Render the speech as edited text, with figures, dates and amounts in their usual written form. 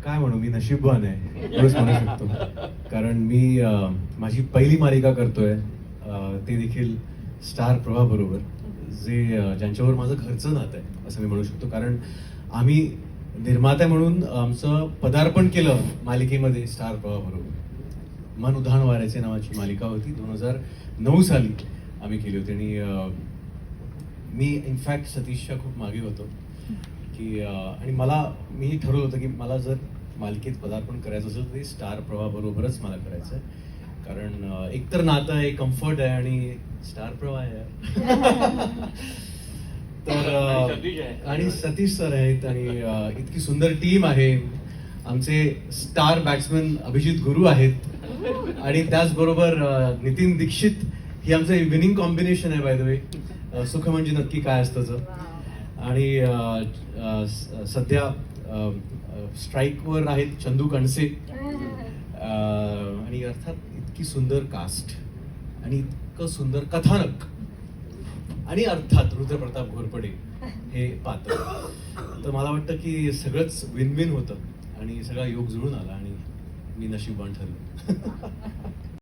काय म्हणू, मी नशीबवान आहे एवढंच म्हणू शकतो. कारण मी माझी पहिली मालिका करतोय, ते देखील स्टार प्रवाह बरोबर, ज्यांच्यावर माझं घरचं नातं आहे असं मी म्हणू शकतो. कारण आम्ही निर्माता म्हणून आमचं पदार्पण केलं मालिकेमध्ये स्टार प्रवाह बरोबर. मन उधाण वाऱ्याचे नावाची मालिका होती, 2009 साली आम्ही केली होती. आणि मी इनफॅक्ट सतीशच्या खूप मागे होतो की आणि मी ठरवलं होतं की मला जर मालिकेत पदार्पण करायचं असेल तर ते स्टार प्रवाह बरोबरच मला करायचं आहे. कारण एकतर नातं आहे, कम्फर्ट आहे आणि स्टार प्रवाह आहे. तर आणि सतीश सर आहेत आणि इतकी सुंदर टीम आहे. आमचे स्टार बॅट्समन अभिजित गुरु आहेत आणि त्याचबरोबर नितीन दीक्षित ही आमचं विनिंग कॉम्बिनेशन आहे. बाय द वे, सुख म्हणजे नक्की काय असतं. आणि सध्या स्ट्राईकवर आहेत चंदू कणसे. आणि अर्थात इतकी सुंदर कास्ट आणि इतकं सुंदर कथानक आणि अर्थात रुद्रप्रताप घोरपडे हे पात्र. तर मला वाटतं की सगळंच विन विन होतं आणि सगळा योग जुळून आला आणि मी नशीबवान ठरलो.